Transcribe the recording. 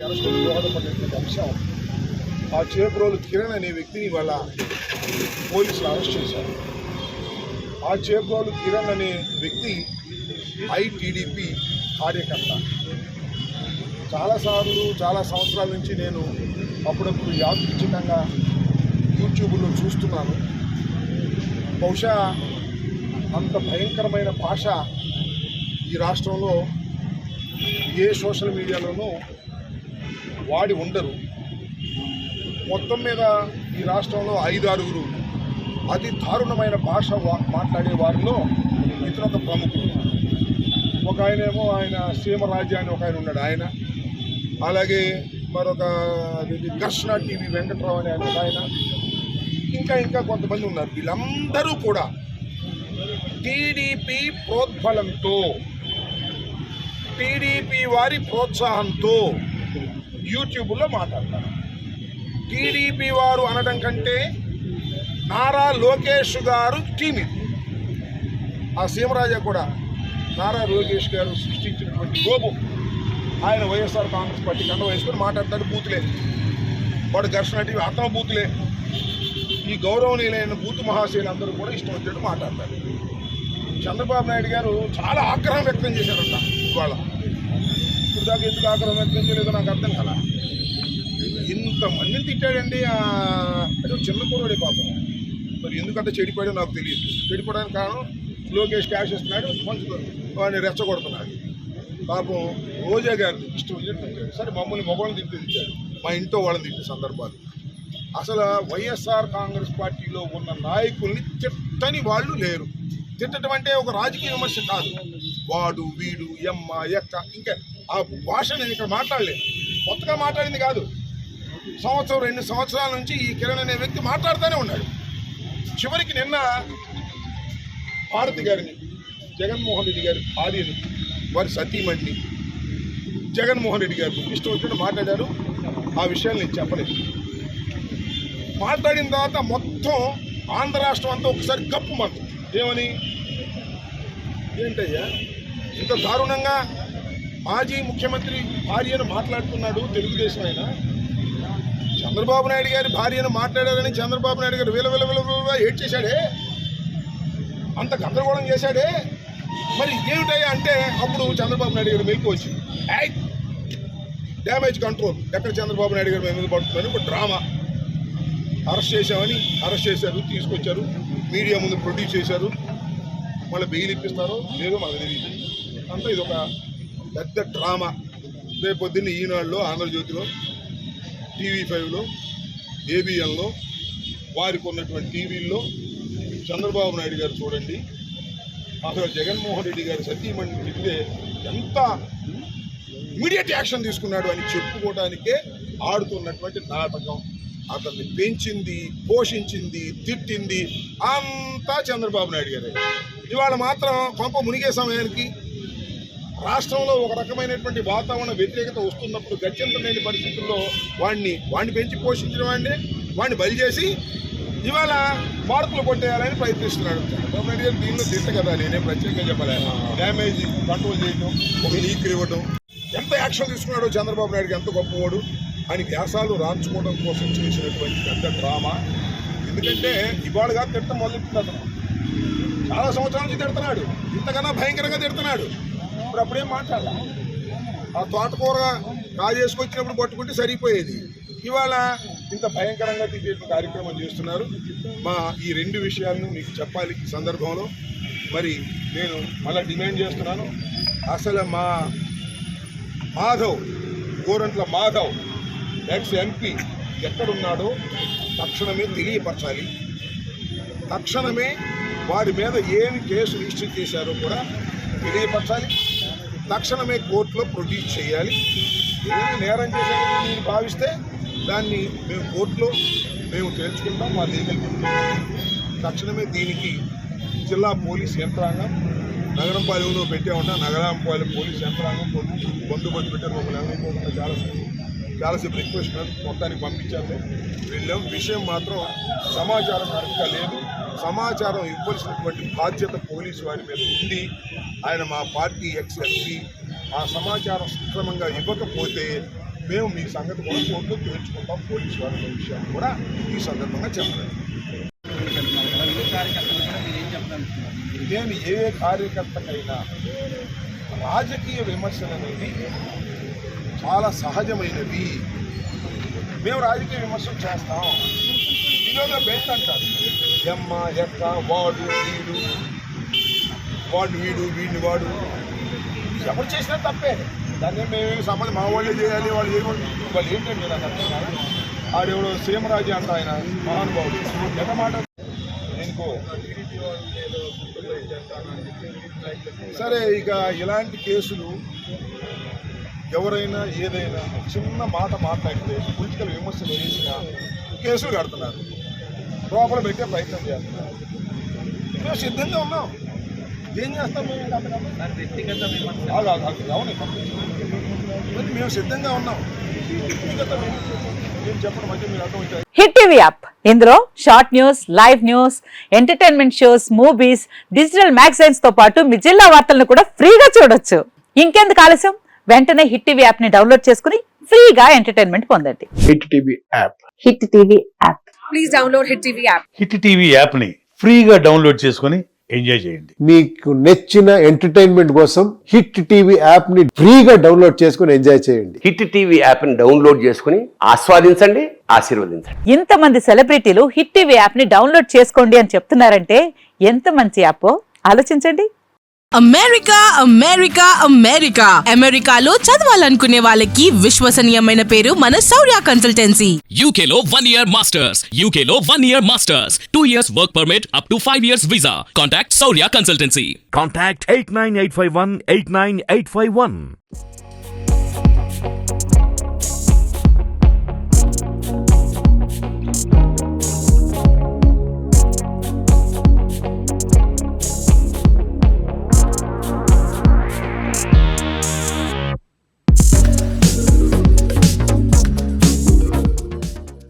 అరెస్టుకు దోహదపడినటువంటి అంశం. ఆ చేబ్రోలు కిరణ్ అనే వ్యక్తిని వాళ్ళ పోలీసులు అరెస్ట్ చేశారు. ఆ చేబ్రోలు కిరణ్ అనే వ్యక్తి ఐటీడీపీ కార్యకర్త. చాలాసార్లు చాలా సంవత్సరాల నుంచి నేను అప్పుడప్పుడు యాదృచ్ఛికంగా యూట్యూబ్లో చూస్తున్నాను. బహుశా అంత భయంకరమైన భాష ఈ రాష్ట్రంలో ఏ సోషల్ మీడియాలోనూ వాడి ఉండరు. మొత్తం మీద ఈ రాష్ట్రంలో 5-6 అతి దారుణమైన భాష మాట్లాడే వారిలో ఇతను ఒక ప్రముఖుడు. ఒక ఆయనేమో ఆయన సీమరాజ్య అని ఒక ఆయన ఉన్నాడు ఆయన, అలాగే మరొక ఘర్షణ టీవీ వెంకట్రావు అని ఆయన ఒక ఆయన, ఇంకా కొంతమంది ఉన్నారు. వీళ్ళందరూ కూడా టీడీపీ ప్రోద్బలంతో, టీడీపీ వారి ప్రోత్సాహంతో యూట్యూబ్లో మాట్లాడతారు. టీడీపీ వారు అనడం కంటే నారా లోకేష్ గారు టీం ఇది. ఆ సీమరాజా కూడా నారా లోకేష్ గారు సృష్టించినటువంటి లోబు. ఆయన వైఎస్ఆర్ కాంగ్రెస్ పార్టీ కండ వేసుకొని మాట్లాడతాడు. బూతులే. వాడు ఘర్షణ టీవీ అతను బూతులే. ఈ గౌరవనీయులైన బూతు మహాశైలు అందరూ కూడా ఇష్టం వచ్చినట్టు మాట్లాడతారు. చంద్రబాబు నాయుడు గారు చాలా ఆగ్రహం వ్యక్తం చేశారంట ఇవాళ. ఇప్పుడు దాకా ఎందుకు ఆగ్రహం వ్యక్తం చేయలేదో నాకు అర్థం కదా. ఇంతమందిని తిట్టాడండి. అంటే చిన్న కుర్రాడే పాపం. మరి ఎందుకంత చెడిపోయాడో నాకు తెలియదు. చెడిపోవడానికి కారణం లోకేష్ క్యాష్ ఇస్తున్నాడు, వాడిని రెచ్చగొడుతున్నాడు. పాపం రోజా గారిని ఇష్టం వచ్చినట్టు సరే మమ్మల్ని మొబైల్ని తిట్టాడు, మా ఇంట్లో వాళ్ళని తిట్టే సందర్భాలు. అసలు వైఎస్ఆర్ కాంగ్రెస్ పార్టీలో ఉన్న నాయకుల్ని తిట్టని వాళ్ళు లేరు. తిట్టడం అంటే ఒక రాజకీయ విమర్శ కాదు. వాడు వీడు ఎమ్మ ఎక్క ఇంకా ఆ భాష నేను ఇక్కడ మాట్లాడలేదు. కొత్తగా మాట్లాడింది కాదు. 1-2 సంవత్సరాల నుంచి ఈ కిరణ్ అనే వ్యక్తి మాట్లాడుతూనే ఉన్నాడు. చివరికి నిన్న భారతి గారిని, జగన్మోహన్ రెడ్డి గారి భార్యను, వారి సతీమణిని, జగన్మోహన్ రెడ్డి గారు ఇష్టం వచ్చినట్టు మాట్లాడారు. ఆ విషయాలు నేను చెప్పలేదు. మాట్లాడిన తర్వాత మొత్తం ఆంధ్ర రాష్ట్రం అంతా ఒకసారి గప్పు మంది ఏమని, ఏంటయ్యా ఇంత దారుణంగా మాజీ ముఖ్యమంత్రి భార్యను మాట్లాడుతున్నాడు తెలుగుదేశం ఆయన. చంద్రబాబు నాయుడు గారి భార్యను మాట్లాడారని చంద్రబాబు నాయుడు గారు విల ఏడ్ చేశాడే, అంత గందరగోళం చేశాడే. మరి ఏమిటయ్యా అంటే అప్పుడు చంద్రబాబు నాయుడు గారు మెలకు వచ్చింది. డ్యామేజ్ కంట్రోల్ ఎక్కడ చంద్రబాబు నాయుడు గారు మీద పడుతుందని ఒక డ్రామా. అరెస్ట్ చేశారు, తీసుకొచ్చారు, మీడియా ముందు ప్రొడ్యూస్ చేశారు. మళ్ళీ బెయిల్ ఇప్పిస్తారో లేదో మనకు తెలియదు. అంతా ఇది ఒక పెద్ద డ్రామా. రేపు పొద్దున్న ఈనాడులో, ఆంధ్రజ్యోతిలో, TV5లో, ABNలో, వారికి ఉన్నటువంటి టీవీల్లో చంద్రబాబు నాయుడు గారు చూడండి అసలు జగన్మోహన్ రెడ్డి గారి సతీమణి చెప్తే ఎంత ఇమీడియట్ యాక్షన్ తీసుకున్నాడు అని చెప్పుకోవడానికే ఆడుతున్నటువంటి నాటకం. అతన్ని పెంచింది, పోషించింది, తిట్టింది అంతా చంద్రబాబు నాయుడు గారే. ఇవాళ మాత్రం కొంప మునిగే సమయానికి రాష్ట్రంలో ఒక రకమైనటువంటి వాతావరణ వ్యతిరేకత వస్తున్నప్పుడు గత్యంతరం లేని పరిస్థితుల్లో వాడిని పెంచి పోషించిన వాడిని బలి చేసి ఇవాళ మార్కులు కొట్టేయాలని ప్రయత్నిస్తున్నాడు చంద్రబాబు నాయుడు గారు. దీనిలో తిట్ట కదా, నేనేం ప్రత్యేకంగా చెప్పలే. డ్యామేజ్ కంట్రోల్ చేయడం, ఒక లీక్ ఇవ్వడం, ఎంత యాక్షన్ తీసుకున్నాడో చంద్రబాబు నాయుడుకి ఎంత గొప్పవాడు అని వ్యాసాలు రాంచుకోవడం కోసం చేసినటువంటి పెద్ద డ్రామా. ఎందుకంటే ఇవాళ కాదు తిట్టడం మొదలెట్టింది. అతను చాలా సంవత్సరాల నుంచి తిడుతున్నాడు, ఇంతకన్నా భయంకరంగా తిడుతున్నాడు. అప్పుడేం మాట్లాడాల. ఆ తోటకూర కాజేసుకొచ్చినప్పుడు పట్టుకుంటే సరిపోయేది. ఇవాళ ఇంత భయంకరంగా తిట్టే కార్యక్రమం చేస్తున్నారు. ఈ 2 విషయాలను మీకు చెప్పాలి ఈ సందర్భంలో. మరి నేను మళ్ళీ డిమాండ్ చేస్తున్నాను, అసలు మా మాధవ్, గోరంట్ల మాధవ్ ex-MP ఎక్కడున్నాడో తక్షణమే తెలియపరచాలి. తక్షణమే వారి మీద ఏమి కేసు రిజిస్టర్ చేశారో కూడా తెలియపరచాలి. తక్షణమే కోర్టులో ప్రొడ్యూస్ చేయాలి. ఏదైనా నేరం చేశారని మీరు భావిస్తే దాన్ని మేము కోర్టులో తేల్చుకుంటాం. మా లీగల్ తక్షణమే దీనికి జిల్లా పోలీస్ యంత్రాంగం, నగరంపాలెంలో పెట్టామన్నా నగరంపాలెం పోలీస్ యంత్రాంగం బందోబస్తు పెట్టారు. మమ్మల్ని అనుకోకుండా చాలాసేపు రిక్వెస్ట్ మొత్తానికి పంపించారు. వెళ్ళాం. విషయం మాత్రం సమాచారం కరెక్ట్గా లేదు. సమాచారం ఇవ్వాల్సినటువంటి బాధ్యత పోలీసు వారి మీద ఉంది. ఆయన మా పార్టీ ex-MP. ఆ సమాచారం సక్రమంగా ఇవ్వకపోతే మేము మీ సంగతి కూడా కోర్టులో తేల్చుకుంటాం, పోలీసు వారి విషయాన్ని కూడా ఈ సందర్భంగా చెప్పలేదు. నేను ఏ కార్యకర్తకైనా రాజకీయ విమర్శలు అనేది చాలా సహజమైనవి. మేము రాజకీయ విమర్శలు చేస్తాం. ఈరోజు బెల్ట్ అంటారు, ఎమ్మ ఎక్క వాడు వీడు వీడిని వాడు ఎవరు చేసినా తప్పే. దాన్ని మేము సంబంధం మా వాళ్ళే చేయాలి, వాళ్ళు చేయకూడదు. వాళ్ళు ఏంటంటే నాకు అర్థం కాదు. ఆడెవడో సీమరాజు అంట, ఆయన మహానుభావుడు ఎంత మాట ఎందుకో. సరే, ఇక ఇలాంటి కేసులు ఎవరైనా ఏదైనా చిన్న మాట మాట్లాడితే పొలిటికల్ విమర్శలు చేసినా కేసులు కడుతున్నారు, లోపల పెట్టే ప్రయత్నం చేస్తున్నారు. మేము సిద్ధంగా ఉన్నాం. ఏం చేస్తాం మేము? మేము సిద్ధంగా ఉన్నాం. మేము చెప్పడం మధ్య మీరు అర్థం వచ్చాయి. హిట్ టీవీ యాప్, ఇందులో short news, live news, entertainment shows, movies, digital magazines తో పాటు మీ జిల్లా వార్తలను కూడా ఫ్రీగా చూడొచ్చు. ఇంకెందుకు ఆలస్యం? వెంటనే హిట్ టీవీ యాప్ ని డౌన్లోడ్ చేసుకుని ఫ్రీగా ఎంటర్టైన్మెంట్ పొందండి. Hit TV app. Hit TV app. Please download hit TV app. Hit TV app ని ఫ్రీగా డౌన్లోడ్ చేసుకుని ఎంజాయ్ చేయండి. మీకు నచ్చిన ఎంటర్టైన్మెంట్ కోసం హిట్ టీవీ యాప్ ని ఫ్రీగా డౌన్లోడ్ చేసుకుని ఎంజాయ్ చేయండి. హిట్ టీవీ యాప్ ని డౌన్లోడ్ చేసుకుని ఆస్వాదించండి, ఆశీర్వదించండి. ఇంతమంది సెలబ్రిటీలు హిట్ టీవీ యాప్ ని డౌన్లోడ్ చేసుకోండి అని చెప్తున్నారంటే ఎంత మంచి యాప్ ఆలోచించండి. అమెరికా అమెరికా అమెరికా అమెరికాలో చదవాలనుకునే వాళ్ళకి విశ్వసనీయమైన పేరు మన శౌర్య కన్సల్టెన్సీ. UK లో 1 year masters. UK లో 1 year masters. 2 years work permit up to 5 years visa. Contact Saurya Consultancy. Contact 89851 89851.